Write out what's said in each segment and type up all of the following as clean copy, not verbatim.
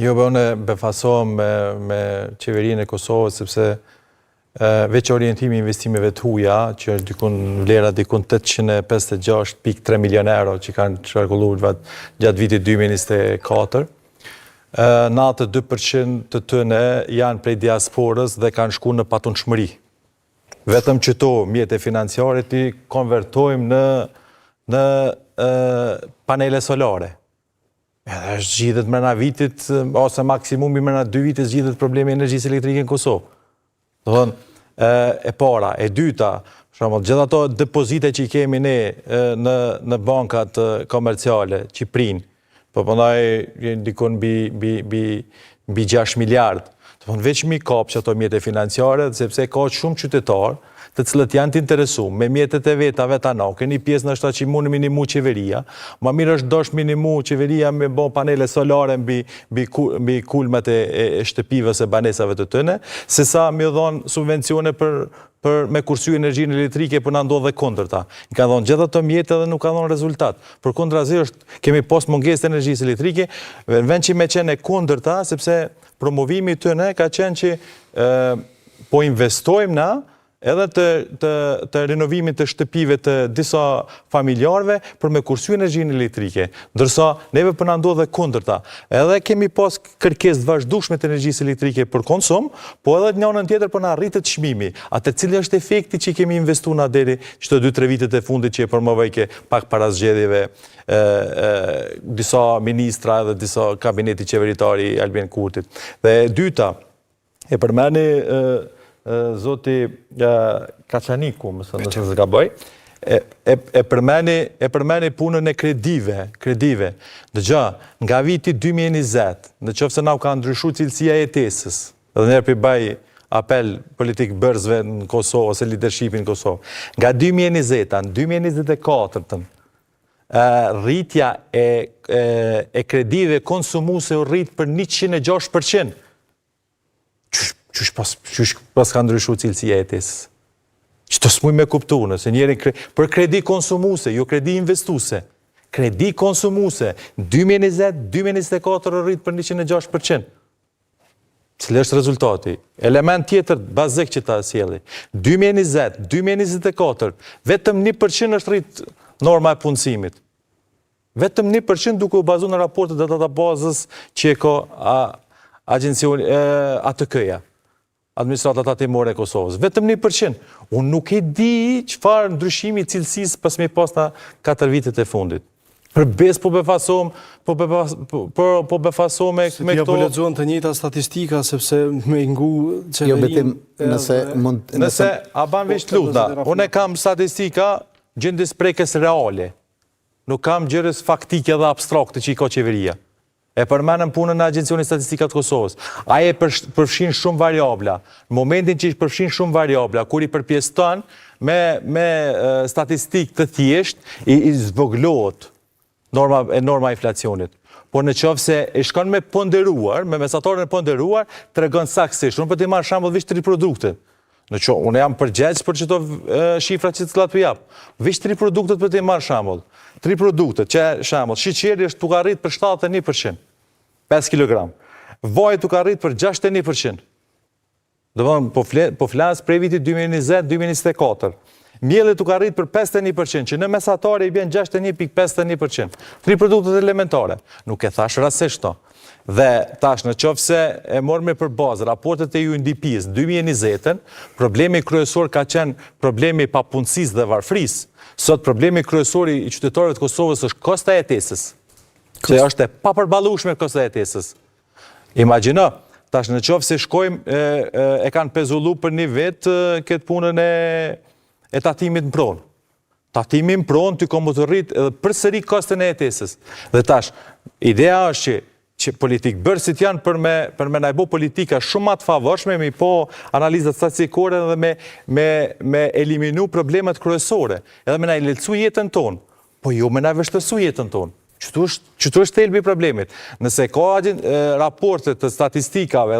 Jo, unë befasohem me qeverinë e Kosovës, sepse veç orientimi investimeve të huja, që është vlera dikun 856.3 milion euro që kanë qarkulluar gjatë vitit 2024, 92% të tëne janë prej diasporës dhe kanë shku në patunshmëri. Vetëm që to, mjete financiare, ti konvertojmë në panele solare. Edhe është zgjidhet mrena vitit, ose maksimumi mrena 2 vitit zgjidhet problemi energjisë elektrike në Kosovë. Do thonë, e para, e dyta, gjithë ato depozite që i kemi ne në bankat komerciale, Qiprin, po përndaj dikon bi 6 miliard. Do thonë, veç mi kap që ato mjete financiare, sepse ka shumë qytetarë, të cilët janë të interesuar me mjetet e vetave tana, keni pjesë në shta që mund minimu qeveria, ma mirë është dosh minimu qeveria me bo panele solare mbi kulmet e shtëpive se banesave të tëne, se sa me dhonë subvencione për me kursy energjinë elektrike për në ndodhe kondërta. I ka dhonë gjitha të mjetet dhe nuk ka dhonë rezultat. Për kontrazi është, kemi post mungesë të energjisë elektrike, në vend që me qenë e kondërta, sepse promovimi tëne ka qenë që po investojmë na, edhe të renovimin të shtëpive të disa familjarve për me kursy energjinë elektrike, ndërsa neve për në ndodhe kundërta. Edhe kemi pas kërkesë vazhdueshme të energjisë elektrike për konsum, po edhe njënën tjetër për në rritët çmimi. Atë cili është efekti që kemi investu në deri qëto 2-3 vitet e fundit që e përmovejke pak para zgjedhjeve disa ministra dhe disa kabineti qeveritari Albin Kurtit. Dhe dyta, e përmeni Zoti Kaçaniku, mësë nëse zgaboj, e përmeni punën e kredive. Dëgja, nga viti 2020, në qoftë se na u ka ndryshu cilësia e jetesës, edhe njerë për baj apel politik bërësve në Kosovë, ose leadershipin në Kosovë, nga 2020, në 2024, rritja e kredive konsumuse u rrit për 106%. Qysh pas ka ndryshu cilësia e jetesës? Që të smuj me kuptu nëse njerën për kredi konsumuse, jo kredi investuse. Kredi konsumuse, 2020-2024 rrit për 106%. Cile është rezultati? Element tjetër bazik që ta sjeli. 2020-2024, vetëm 1% është rrit norma e punësimit. Vetëm 1% duke u bazu në raportet dhe databazës që e ka agencion ATK-ja. Administratat Tatimore e Kosovës. Vetëm 1%. Unë nuk e di çfarë ndryshimi cilësisë pas me pas në 4 vitet e fundit. Për bes po befasom me këto... Ja po lexuan të njëjta statistika, sepse me ngu qeverin... Nëse a ban veç luta, unë e kam statistika gjendjes prekës reale. Nuk kam gjërës faktike dhe abstrakte që i ka qeveria. E përmenëm punën në Agencioni Statistikat Kosovës. Aje përfshin shumë variabla. Në momentin që i përfshin shumë variabla, kur i përpjeston me statistik të thjesht, i zvoglohet norma inflacionit. Por në qoftë se i shkon me ponderuar, me mesatorën e ponderuar, të regon saksisht. Unë për të marrë shambull visht 3 produktet. Unë jam përgjegjës për qëto shifra që të cilat për japë. Visht 3 produktet për të marrë shambull. 3 produktet, që shambull, shiqeri është tuk arrit për 71%, 5 kg. Vaj tuk arrit për 61%. Po flasë prej vitit 2020-2024. Mjellit tuk arrit për 51%, që në mesatare i bjen 61.51%. 3 produktet elementare. Nuk e thash rasisht to. Dhe tash në qoftë se e morme për bazë raportet e UNDP-s 2020, problemi kryesor ka qenë problemi papunësisë dhe varfrisë. Sot problemi kryesor i qytetarëve të Kosovës është kosta e jetesës, që është e papërballueshme kosta e jetesës. Imagjino, tash në qoftë se shkojmë e kanë pezullu për një vetë këtë punën e tatimit në pronë. Tatimi në pronë të komu të rritë edhe përsëri kostën e jetesës. Dhe tash, ideja është që politikë bërësit janë për me najbo politika shumë atë favorshme, mi po analizat statistikore dhe me eliminu problemet kryesore, edhe me naj lecu jetën tonë, po jo me naj vështësu jetën tonë. Qëtu është thelbi problemit. Nëse ka raportet të statistikave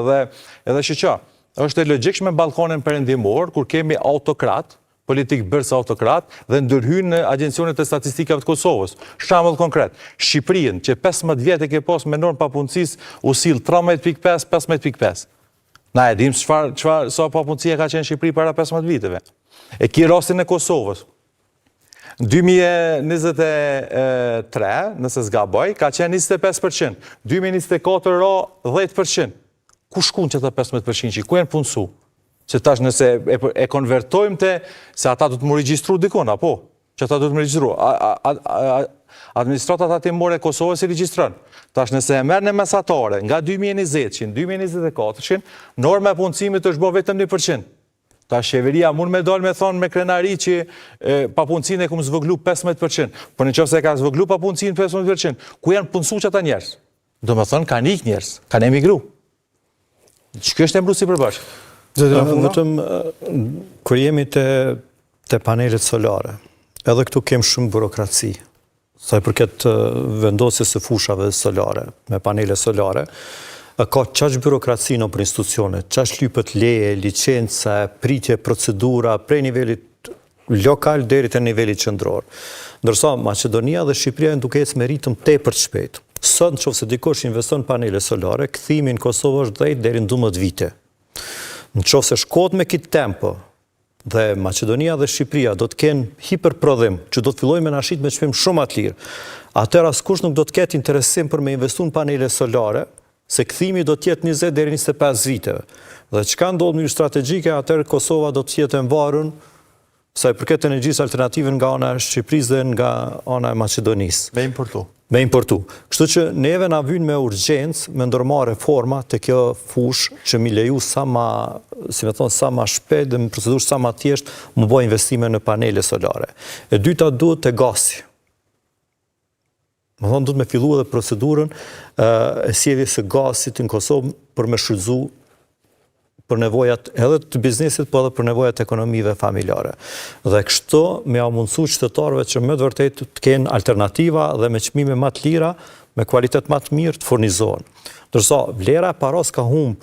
edhe shëqa, është e logjikshme në balkonin perëndimor, kur kemi autokrat, politik bërës autokrat dhe ndërhyn në agjencionet e statistikave të Kosovës. Shembull konkret, Shqipërinë, që 15 vjet e ke pas me normë papunësisë, u sill 13.5, 15.5. Na e dim sa papunësia ka qenë në Shqipëri para 15 viteve. E ki rastin e Kosovës. Në 2023, nëse zgaboj, ka qenë 25%. 2024 ra 10%. Ku shkun që ta 15% që? Ku janë punësu? Që tash nëse e konvertojmë të se ata du të më regjistru dikon, apo? Që ata du të më regjistru. Administratat atimore e Kosovës i regjistran. Tash nëse e merë në mesatare nga 2020, 2024, norma e punësimit është bo vetëm 1%. Ta qeveria mund me dalë me thonë me krenari që papunësin e kumë zvëglu 15%, por në qofë se ka zvëglu papunësin 15%, ku janë punësu që ata njerës? Do me thonë, kanë ikë njerës, kanë emigru. Që kjo është e mbru si përbashkë? Vetëm, kër jemi të panelet solare, edhe këtu kemë shumë burokraci, sa i përket vendosjes së fushave solare, me panele solare, ka qash burokraci në për institucionet, qash lypët leje, licence, pritje, procedura, prej nivelit lokal deri të nivelit qendror. Ndërsa Macedonia dhe Shqipëria në duke ecë me ritëm tepër të shpejt. Sot në qoftë se dikush investon panele solare, kthimi në Kosovë është 10 deri në 12 vite. Në qoftë se shkohet me këtë tempo dhe Macedonia dhe Shqipëria do të kenë hiperprodhim, që do të fillojnë me nashit me çmim shumë të lirë, atëherë askush nuk do të ketë interesim për me investu në panele solare, se kthimi do të jetë 20 deri 25 viteve. Dhe çka ndodh në mënyrë strategjike, atëherë Kosova do të jetë e mbarur sa i përket energjisë alternative nga ana e Shqipërisë dhe nga ana e Maqedonisë. Me importu. Kështu që neve na vyn me urgjencë me ndërmarrë reforma të kjo fushë që mi leju sa ma shpejt dhe me procedurë sa ma thjesht më bëj investime në panele solare. E dyta duhet të gasi. Më thonë, duhet me fillu edhe procedurën e sjelljes së gasit në Kosovë për me shfrytzu për nevojat edhe të biznesit, po edhe për nevojat ekonomive familjare. Dhe kështu me mundësu qytetarëve që me të vërtet të kenë alternativa dhe me çmime më të lira, me kualitet më të mirë të furnizohen. Ndërsa vlera e paros ka humbë,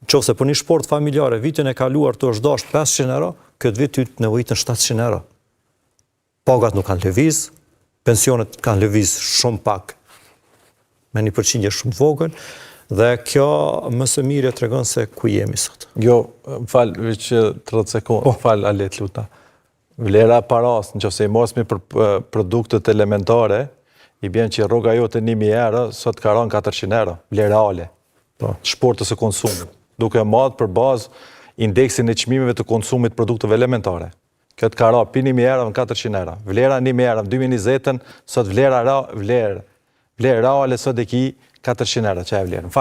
nëse për një sport familjare vitin e kaluar të është dashur 500 euro, këtë vit të nevojitën 700 euro. Pagat nuk kanë lëviz, pensionet kanë lëviz shumë pak, me një përqindje shumë të vogël, dhe kjo më së miri tregon se ku jemi sot. Jo, më falë, veç 30 sekundë, falë Alet luta. Vlera paras, nëse i mosmi për produktet elementare, i bjen që rroga jote 1.000 euro, sot ka rënë 400 euro, vlerë reale, shportës së konsumit, duke marrë për bazë indeksin e çmimeve të konsumit produkteve elementare. Këtë ka rënë pi 1.000 euro në 400 euro. Vlera 1.000 euro në 2020, sot vlera reale sot e ki 400 euro, që e vlerën.